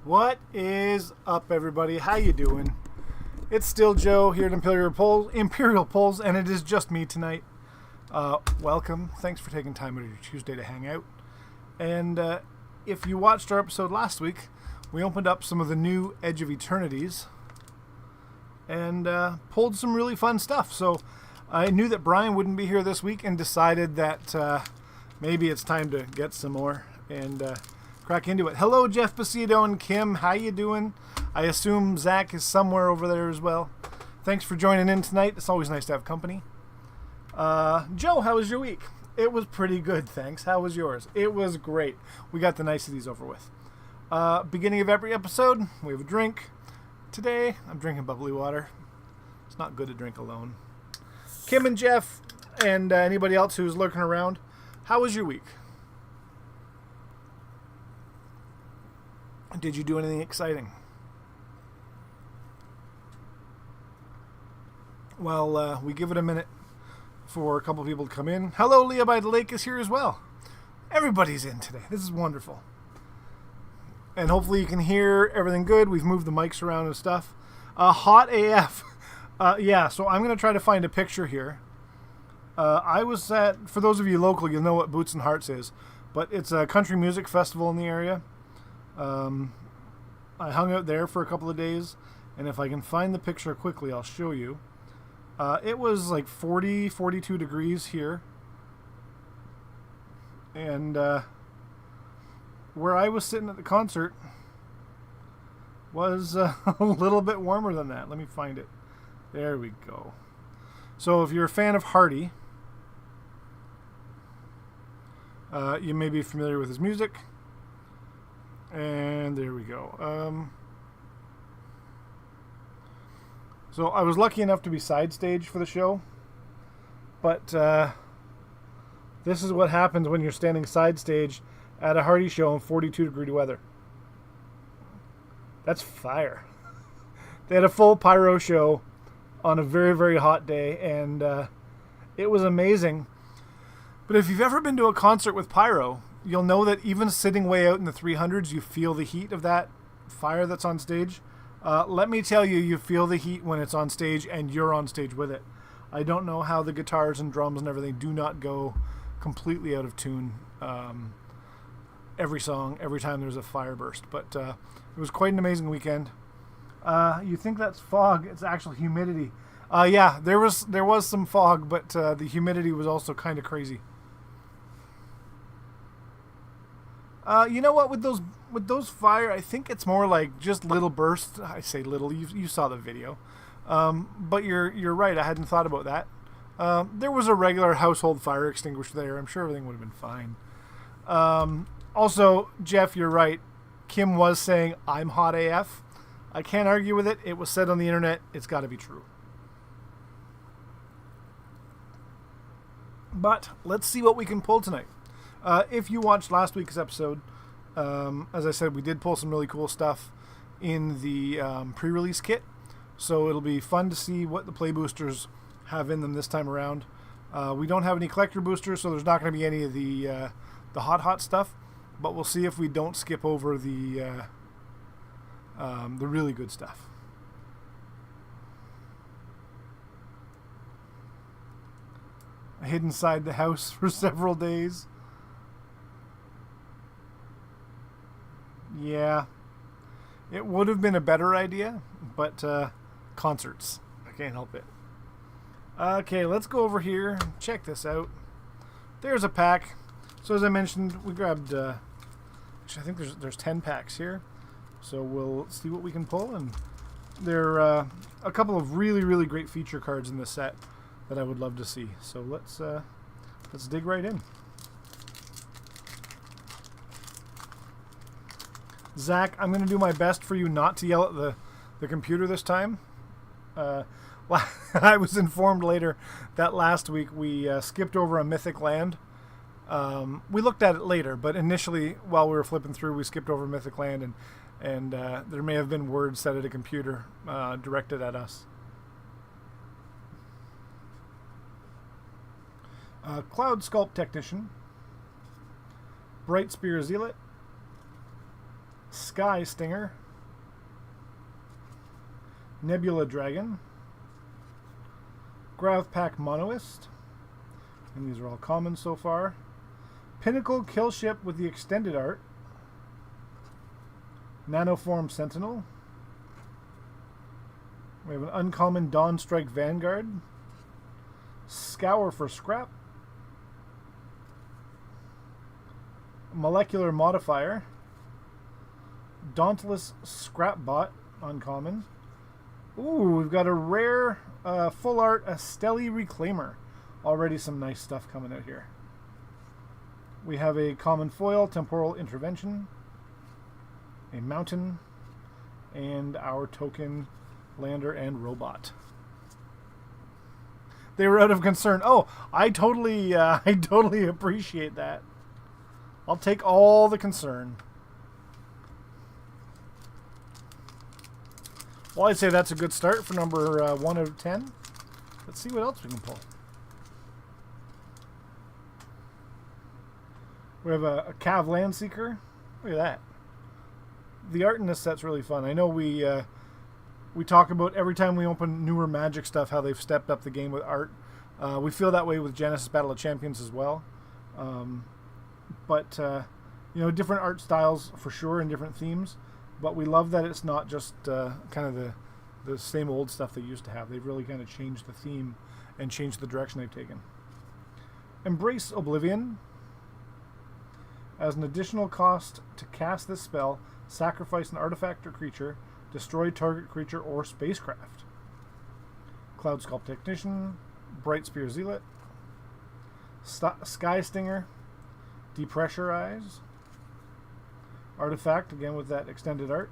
What is up, everybody? How you doing? It's still Joe here at Imperial Polls, and it is just me tonight. Welcome. Thanks for taking time out of your Tuesday to hang out. And if you watched our episode last week, we opened up some of the new Edge of Eternities and pulled some really fun stuff. So I knew that Brian wouldn't be here this week and decided that maybe it's time to get some more and crack into it. Hello, Jeff Bacido and Kim. How you doing? I assume Zach is somewhere over there as well. Thanks for joining in tonight. It's always nice to have company. Joe, how was your week? It was pretty good, thanks. How was yours? It was great. We got the niceties over with. Beginning of every episode, we have a drink. Today, I'm drinking bubbly water. It's not good to drink alone. Kim and Jeff, and anybody else who's lurking around, how was your week? Did you do anything exciting? Well, we give it a minute for a couple people to come in. Hello, Leah by the Lake is here as well. Everybody's in today. This is wonderful. And hopefully you can hear everything good. We've moved the mics around and stuff. Hot AF. Yeah, so I'm going to try to find a picture here. I was at, for those of you local, you'll know what Boots and Hearts is. But it's a country music festival in the area. I hung out there for a couple of days. And if I can find the picture quickly, I'll show you. It was like 40, 42 degrees here. And where I was sitting at the concert was a little bit warmer than that. Let me find it. There we go. So if you're a fan of Hardy, you may be familiar with his music. And there we go. So I was lucky enough to be side stage for the show. But this is what happens when you're standing side stage at a Hardy show in 42 degree weather. That's fire. They had a full pyro show on a very, very hot day, and it was amazing. But if you've ever been to a concert with pyro, you'll know that even sitting way out in the 300s, you feel the heat of that fire that's on stage. Let me tell you, you feel the heat when it's on stage and you're on stage with it. I don't know how the guitars and drums and everything do not go completely out of tune every song, every time there's a fire burst. But it was quite an amazing weekend. You think that's fog. It's actual humidity. Yeah, there was some fog, but the humidity was also kind of crazy. You know what, with those fire, I think it's more like just little bursts. I say little, you saw the video. But you're right, I hadn't thought about that. There was a regular household fire extinguisher there. I'm sure everything would have been fine. Also, Jeff, you're right. Kim was saying, I'm hot AF. I can't argue with it. It was said on the internet. It's got to be true. But let's see what we can pull tonight. If you watched last week's episode, as I said, we did pull some really cool stuff in the pre-release kit. So it'll be fun to see what the play boosters have in them this time around. We don't have any collector boosters, so there's not going to be any of the hot stuff. But we'll see if we don't skip over the really good stuff. I hid inside the house for several days. Yeah, it would have been a better idea, but concerts. I can't help it. Okay, let's go over here and check this out. There's a pack. So as I mentioned, we grabbed, actually I think there's 10 packs here. So we'll see what we can pull. And there are a couple of really, really great feature cards in this set that I would love to see. So let's dig right in. Zach, I'm going to do my best for you not to yell at the computer this time. I was informed later that last week we skipped over a mythic land. We looked at it later, but initially while we were flipping through, we skipped over mythic land, and there may have been words said at a computer directed at us. Cloud Sculpt Technician, Bright Spear Zealot, Sky Stinger, Nebula Dragon, Gravpack Monoist, and these are all common so far. Pinnacle Killship with the extended art, Nanoform Sentinel. We have an uncommon Dawnstrike Vanguard, Scour for Scrap, Molecular Modifier, Dauntless Scrapbot, uncommon. Ooh, we've got a rare full art Astelli Reclaimer. Already some nice stuff coming out here. We have a common foil, Temporal Intervention, a Mountain, and our token Lander and Robot. They were out of concern. Oh, I totally appreciate that. I'll take all the concern. Well, I'd say that's a good start for number 1 out of 10. Let's see what else we can pull. We have a Cav Landseeker. Look at that. The art in this set's really fun. I know we talk about every time we open newer Magic stuff how they've stepped up the game with art. We feel that way with Genesis Battle of Champions as well. But different art styles for sure and different themes. But we love that it's not just kind of the same old stuff they used to have. They've really kind of changed the theme and changed the direction they've taken. Embrace Oblivion. As an additional cost to cast this spell, sacrifice an artifact or creature, destroy target creature or spacecraft. Cloud Sculpt Technician, Bright Spear Zealot, Sky Stinger, Depressurize, Artifact, again with that extended art,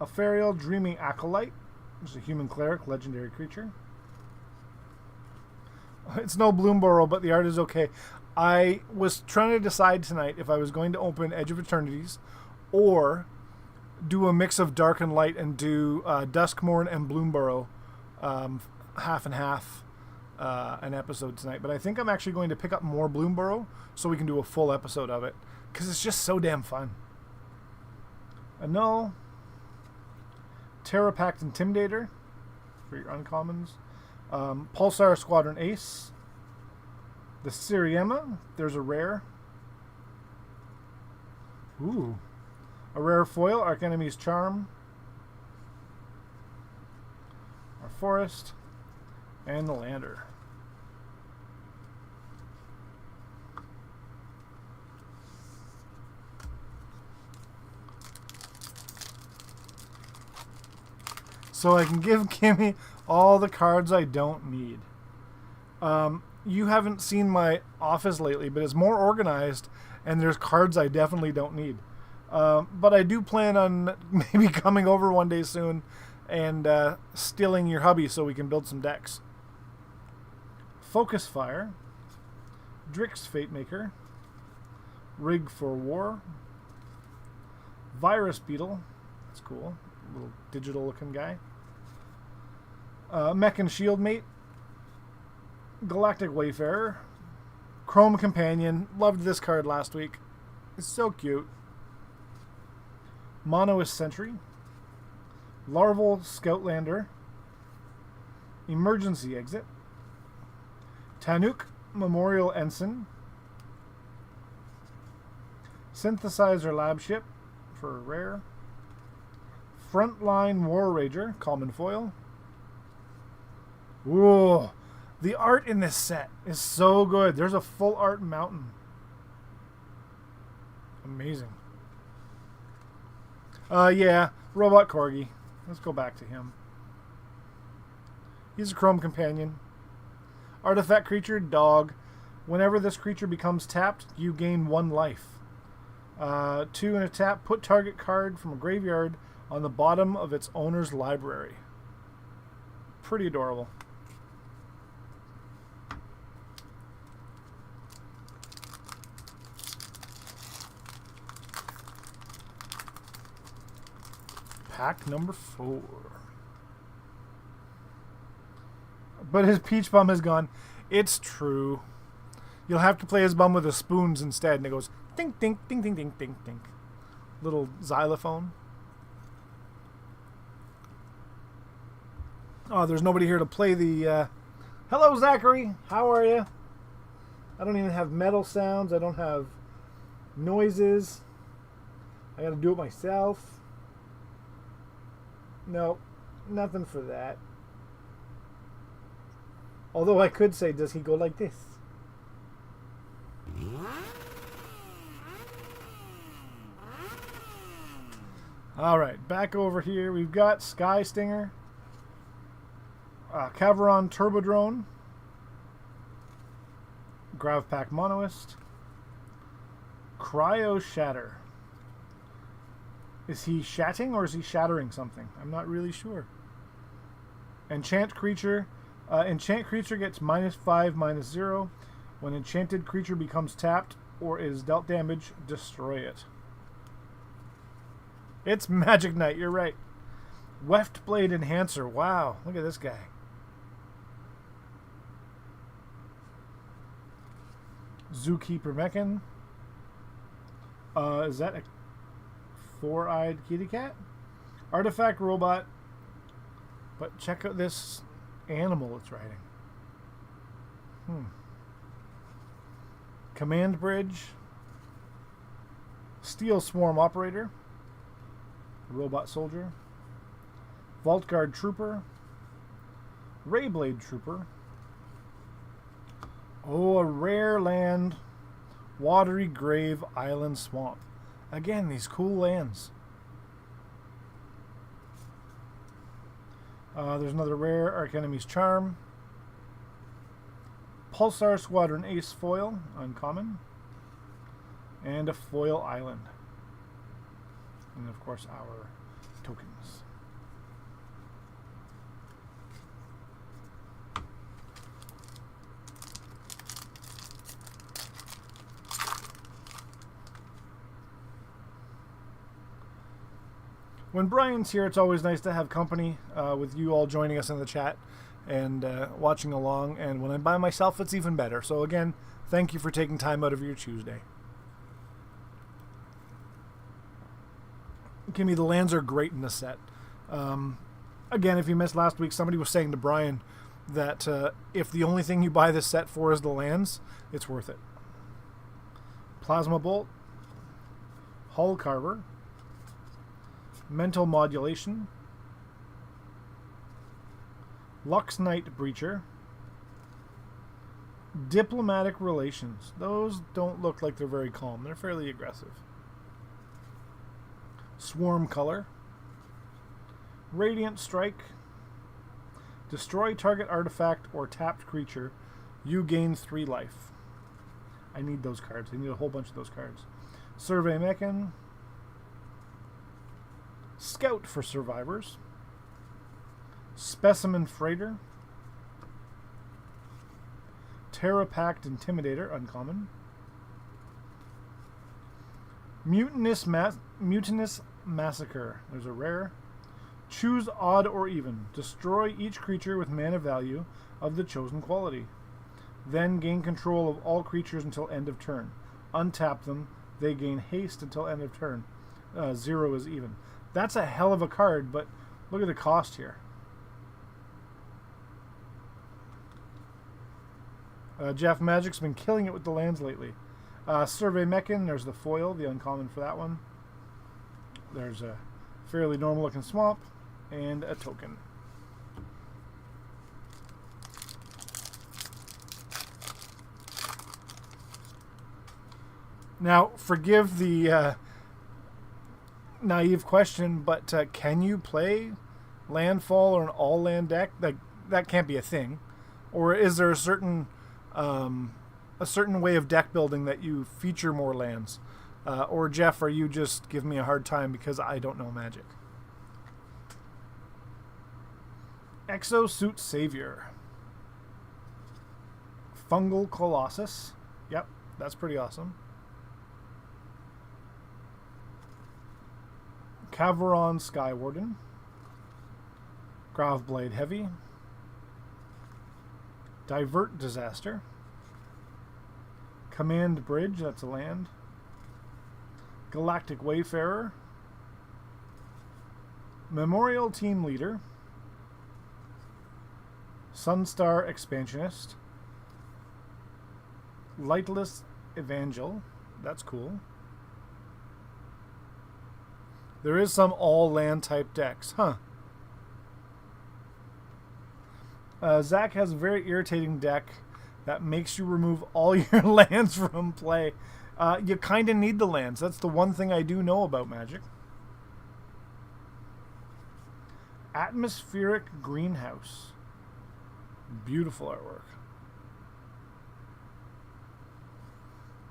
Ethereal Dreaming Acolyte, which is a human cleric, legendary creature. It's no Bloomborough, but the art is okay. I was trying to decide tonight if I was going to open Edge of Eternities or do a mix of Dark and Light and do Duskmorn and Bloomborough half and half an episode tonight. But I think I'm actually going to pick up more Bloomborough so we can do a full episode of it because it's just so damn fun. Annul, Terra Pact Intimidator for your uncommons, Pulsar Squadron Ace, the Siriema, there's a rare. Ooh. A rare foil, Archenemy's Charm. Our Forest. And the Lander. So I can give Kimmy all the cards I don't need. You haven't seen my office lately, but it's more organized, and there's cards I definitely don't need. But I do plan on maybe coming over one day soon and stealing your hubby so we can build some decks. Focus Fire, Drix Fatemaker, Rig for War, Virus Beetle, that's cool, little digital looking guy. Mech and Shield Mate, Galactic Wayfarer, Chrome Companion, loved this card last week, it's so cute. Monoist Sentry, Larval Scoutlander, Emergency Exit, Tanuk Memorial Ensign, Synthesizer Lab Ship for a rare, Frontline War Rager, common foil. Whoa, the art in this set is so good. There's a full art mountain. Amazing. Yeah, Robot Corgi. Let's go back to him. He's a Chrome Companion. Artifact creature, dog. Whenever this creature becomes tapped, you gain 1 life. 2 in a tap, put target card from a graveyard on the bottom of its owner's library. Pretty adorable. Pack number 4. But his peach bum is gone. It's true. You'll have to play his bum with the spoons instead. And it goes ding, ding, ding, ding, ding, ding, ding. little xylophone. Oh, there's nobody here to play the... Hello, Zachary. How are you? I don't even have metal sounds. I don't have noises. I gotta do it myself. No, nothing for that. Although I could say, does he go like this? Alright, back over here. We've got Sky Stinger, Caveron Turbodrone, Gravpack Monoist, Cryo Shatter. Is he shatting or is he shattering something? I'm not really sure. Enchant Creature. Enchant Creature gets -5, -0. When enchanted creature becomes tapped or is dealt damage, destroy it. It's Magic Knight, you're right. Weft Blade Enhancer. Wow, look at this guy. Zookeeper Mechan. Is that a four-eyed kitty cat? Artifact Robot. But check out this animal it's riding. Command Bridge. Steel Swarm Operator. Robot Soldier. Vault Guard Trooper. Rayblade Trooper. Oh, a rare land. Watery Grave Island Swamp. Again, these cool lands. There's another rare Arch Enemy's Charm. Pulsar Squadron Ace Foil, uncommon. And a Foil Island. And of course our tokens. When Brian's here, it's always nice to have company with you all joining us in the chat and watching along. And when I'm by myself, it's even better. So again, thank you for taking time out of your Tuesday. Kimmy, the lands are great in this set. Again, if you missed last week, somebody was saying to Brian that if the only thing you buy this set for is the lands, it's worth it. Plasma Bolt, Hull Carver, Mental Modulation, Lux Knight Breacher, Diplomatic Relations. Those don't look like they're very calm. They're fairly aggressive. Swarm Color, Radiant Strike, destroy target artifact or tapped creature. You gain 3 life. I need those cards. I need a whole bunch of those cards. Survey Mechan, Scout for Survivors, Specimen Freighter, Terra Pact Intimidator, uncommon, Mutinous Massacre, there's a rare, choose odd or even, destroy each creature with mana value of the chosen quality, then gain control of all creatures until end of turn, untap them, they gain haste until end of turn, 0 is even. That's a hell of a card, but look at the cost here. Jeff Magic's been killing it with the lands lately. Survey Mechan, there's the foil, the uncommon for that one. There's a fairly normal looking swamp, and a token. Now, forgive the naive question, but can you play landfall or an all-land deck? That can't be a thing. Or is there a certain way of deck building that you feature more lands? Or Jeff, are you just giving me a hard time because I don't know Magic? Exosuit Savior. Fungal Colossus. Yep, that's pretty awesome. Caveron Skywarden, Graveblade Heavy, Divert Disaster, Command Bridge, that's a land, Galactic Wayfarer, Memorial Team Leader, Sunstar Expansionist, Lightless Evangel. That's cool. There is some all-land type decks, huh? Zach has a very irritating deck that makes you remove all your lands from play. You kind of need the lands. That's the one thing I do know about Magic. Atmospheric Greenhouse. Beautiful artwork.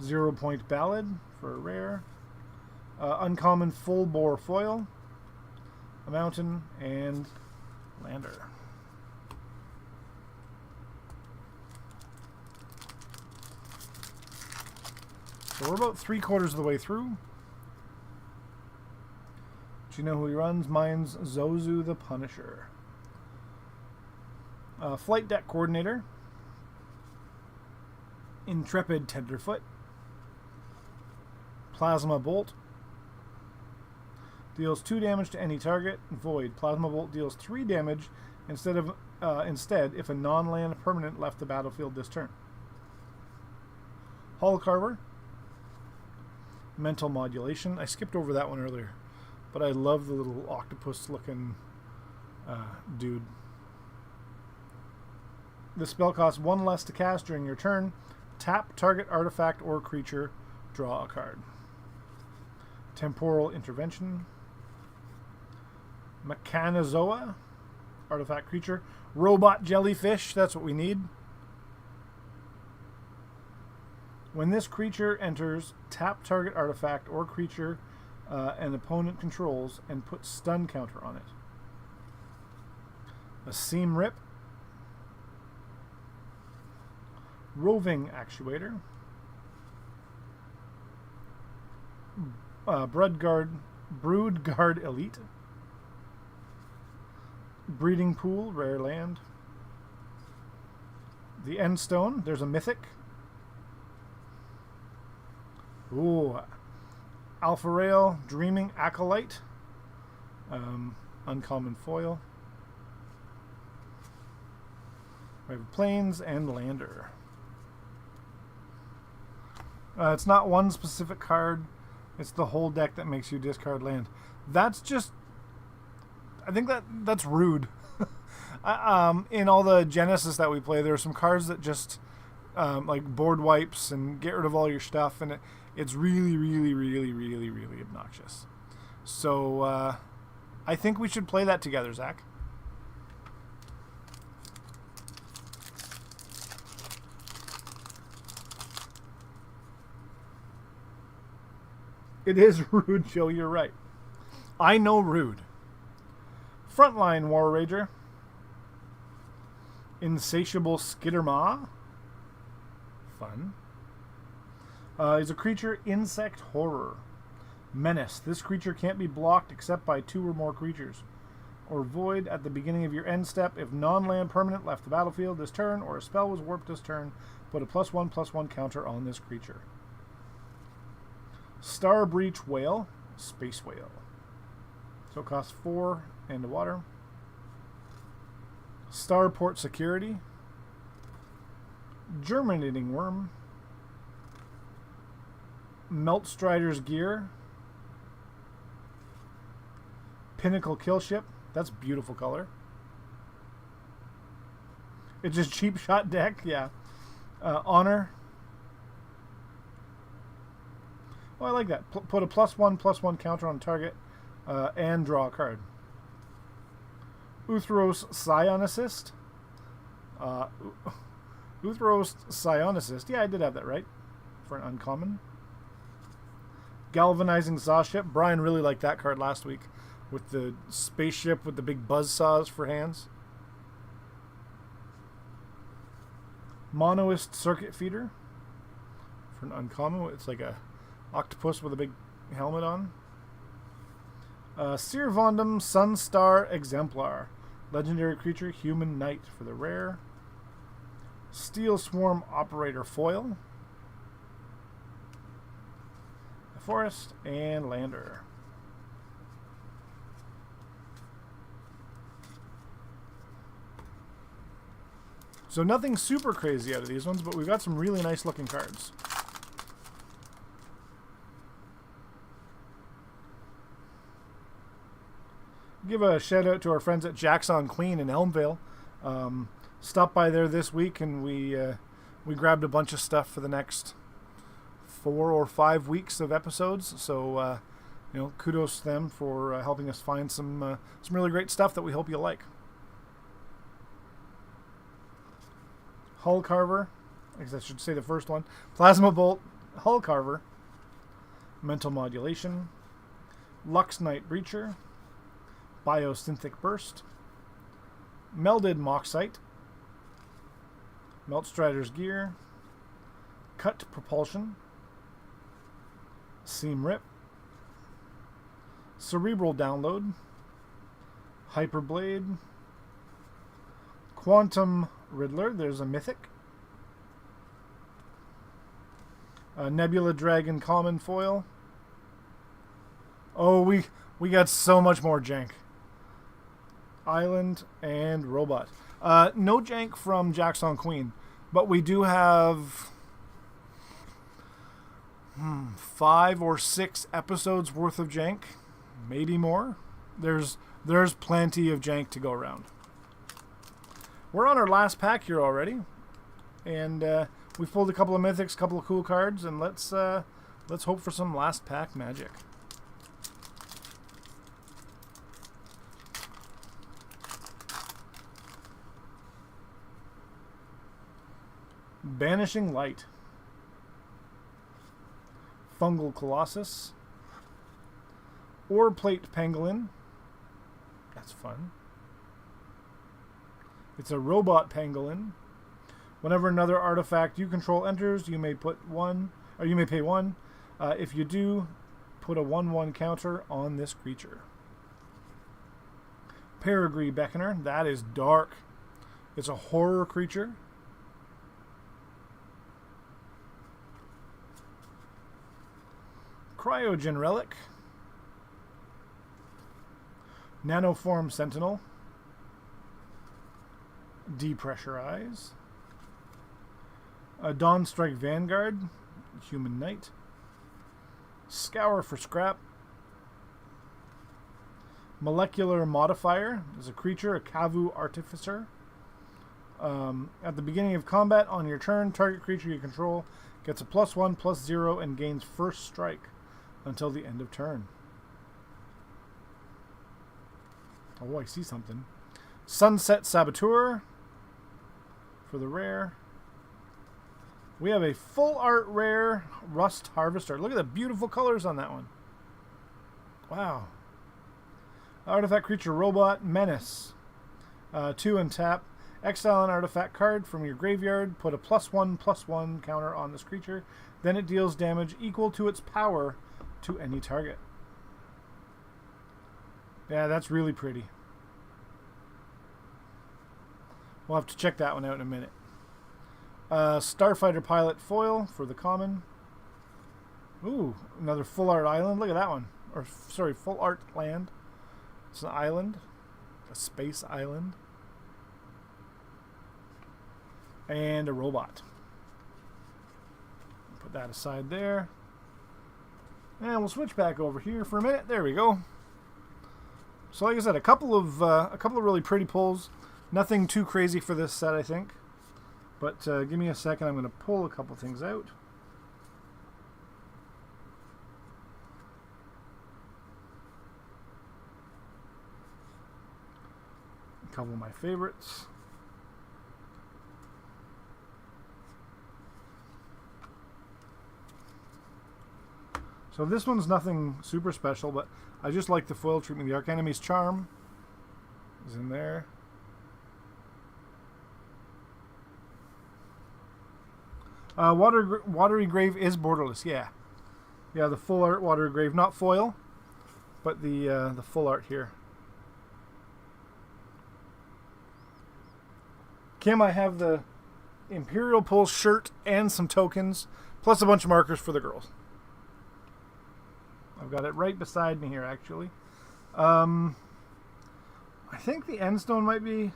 0 Point Ballad for a rare. Uncommon Full Bore Foil. A mountain and lander. So we're about 3/4 of the way through. Do you know who he runs? Mine's Zozu the Punisher. Flight Deck Coordinator. Intrepid Tenderfoot. Plasma Bolt. Deals 2 damage to any target. Void. Plasma Bolt deals 3 damage instead if a non-land permanent left the battlefield this turn. Hull Carver. Mental Modulation. I skipped over that one earlier, but I love the little octopus-looking dude. The spell costs 1 less to cast during your turn. Tap target artifact or creature. Draw a card. Temporal Intervention. Mechanozoa. Artifact creature. Robot Jellyfish. That's what we need. When this creature enters, tap target artifact or creature an opponent controls and put stun counter on it. A Seam Rip. Roving Actuator. Broodguard Elite. Breeding Pool, rare land. The Endstone, there's a Mythic. Ooh, Alpha Rail, Dreaming Acolyte, uncommon foil. We have Plains and Lander. It's not one specific card, it's the whole deck that makes you discard land. That's just, I think that's rude. In all the Genesis that we play, there are some cards that just like board wipes and get rid of all your stuff, and it's really, really, really, really, really obnoxious. So I think we should play that together, Zach. It is rude, Joe. You're right. I know rude. Frontline War Rager. Insatiable Skittermaw. Fun. Is a creature, insect horror. Menace. This creature can't be blocked except by 2 or more creatures. Or void at the beginning of your end step. If non-land permanent left the battlefield this turn or a spell was warped this turn, put a +1/+1 counter on this creature. Star Breach Whale. Space Whale. So it costs 4 and a water. Starport Security. Germinating Worm. Meltstrider's Gear. Pinnacle Killship. That's beautiful color. It's just cheap shot deck, yeah. Honor. Oh, I like that. Put a +1/+1 counter on target and draw a card. Uthros Psionicist. Uthros Psionicist. Yeah, I did have that right. For an uncommon. Galvanizing Sawship. Brian really liked that card last week with the spaceship with the big buzzsaws for hands. Monoist Circuit Feeder. For an uncommon. It's like a octopus with a big helmet on. Sirvondum Sunstar Exemplar. Legendary creature, Human Knight for the rare. Steel Swarm Operator Foil. A Forest, and Lander. So nothing super crazy out of these ones, but we've got some really nice looking cards. Give a shout out to our friends at Jack's on Queen in Elmvale. Stopped by there this week, and we grabbed a bunch of stuff for the next 4 or 5 weeks of episodes. So kudos to them for helping us find some really great stuff that we hope you like. Hull Carver, I guess I should say the first one. Plasma Bolt, Hull Carver, Mental Modulation, Lux Knight Breacher, Biosynthetic Burst, Melded Moxite, Meltstrider's Gear, Cut Propulsion, Seam Rip, Cerebral Download, Hyperblade, Quantum Riddler, there's a Mythic, Nebula Dragon Common Foil. Oh, we got so much more jank. Island and Robot. No jank from Jack's on Queen, but we do have 5 or 6 episodes worth of jank, maybe more. There's plenty of jank to go around. We're on our last pack here already, and we've pulled a couple of mythics, a couple of cool cards, and let's hope for some last pack magic. Banishing Light, Fungal Colossus, Ore Plate Pangolin. That's fun. It's a robot pangolin. Whenever another artifact you control enters, you may pay 1. If you do, put a 1/1 counter on this creature. Peregrine Beckoner. That is dark. It's a horror creature. Cryogen Relic. Nanoform Sentinel. Depressurize. A Dawnstrike Vanguard. Human Knight. Scour for Scrap. Molecular Modifier. Is a creature, a Kavu Artificer. At the beginning of combat on your turn, target creature you control gets a +1/+0 and gains first strike until the end of turn. Oh, I see something. Sunset Saboteur for the rare. We have a full art rare Rust Harvester. Look at the beautiful colors on that one. Wow. Artifact creature robot Menace. 2 and tap. Exile an artifact card from your graveyard. Put a +1/+1 counter on this creature. Then it deals damage equal to its power to any target. Yeah, that's really pretty. We'll have to check that one out in a minute. Starfighter Pilot Foil for the common. Ooh, another full art island. Look at that one. Or, sorry, full art land. It's an island. A space island. And a robot. Put that aside there. And we'll switch back over here for a minute. There we go. So like I said, a couple of really pretty pulls. Nothing too crazy for this set, I think. But give me a second. I'm going to pull a couple things out. A couple of my favorites. So this one's nothing super special, but I just like the foil treatment. The Archenemy's Charm is in there. Watery Grave is borderless, yeah. Yeah, the full art Watery Grave, not foil, but the full art here. Kim, I have the Imperial Pulse shirt and some tokens, plus a bunch of markers for the girls. I've got it right beside me here, actually. I think the End Stone might be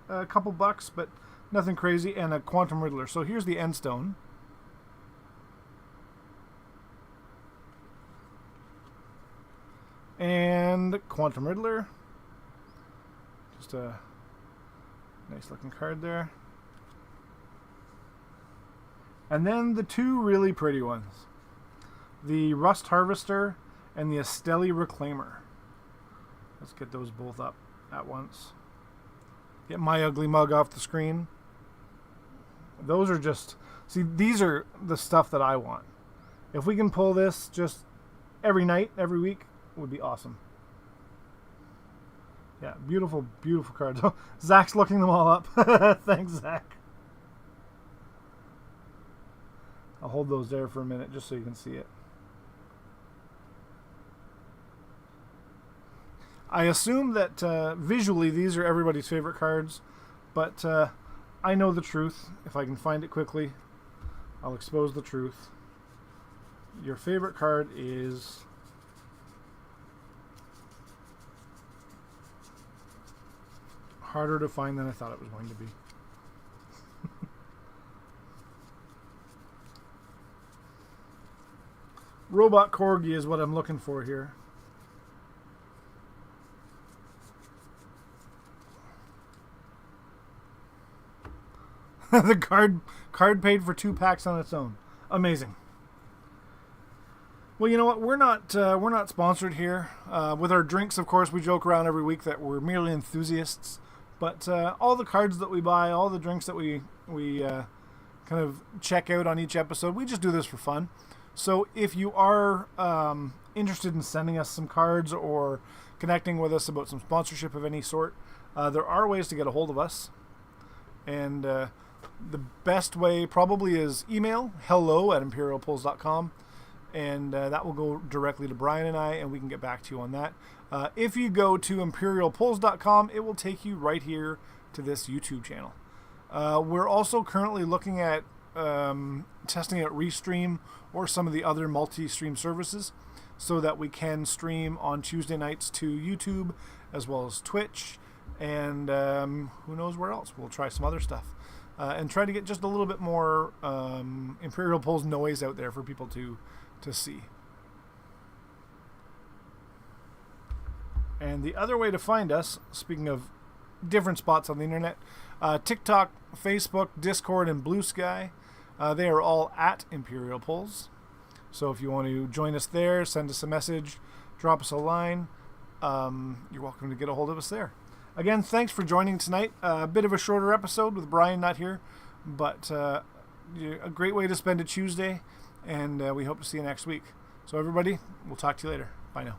a couple bucks, but nothing crazy, and a Quantum Riddler. So here's the End Stone. And Quantum Riddler. Just a nice looking card there. And then the two really pretty ones. The Rust Harvester and the Esteli Reclaimer. Let's get those both up at once. Get my ugly mug off the screen. Those are just... See, these are the stuff that I want. If we can pull this just every night, every week, it would be awesome. Yeah, beautiful, beautiful cards. Zach's looking them all up. Thanks, Zach. I'll hold those there for a minute just so you can see it. I assume that visually these are everybody's favorite cards, but I know the truth. If I can find it quickly, I'll expose the truth. Your favorite card is... harder to find than I thought it was going to be. Robot Corgi is what I'm looking for here. The card paid for 2 packs on its own. Amazing. Well, you know what? We're not sponsored here. With our drinks, of course, we joke around every week that we're merely enthusiasts. But all the cards that we buy, all the drinks that we kind of check out on each episode, we just do this for fun. So if you are interested in sending us some cards or connecting with us about some sponsorship of any sort, there are ways to get a hold of us. And the best way probably is email, hello@imperialpulls.com. And that will go directly to Brian and I, and we can get back to you on that. If you go to imperialpulls.com, it will take you right here to this YouTube channel. We're also currently looking at testing out Restream or some of the other multi-stream services so that we can stream on Tuesday nights to YouTube as well as Twitch and who knows where else. We'll try some other stuff and try to get just a little bit more Imperial Pulls noise out there for people to see. And the other way to find us, speaking of different spots on the internet, TikTok, Facebook, Discord, and Blue Sky, they are all at Imperial Pulls. So if you want to join us there, send us a message, drop us a line, you're welcome to get a hold of us there. Again, thanks for joining tonight. A bit of a shorter episode with Brian not here, but a great way to spend a Tuesday, and we hope to see you next week. So everybody, we'll talk to you later. Bye now.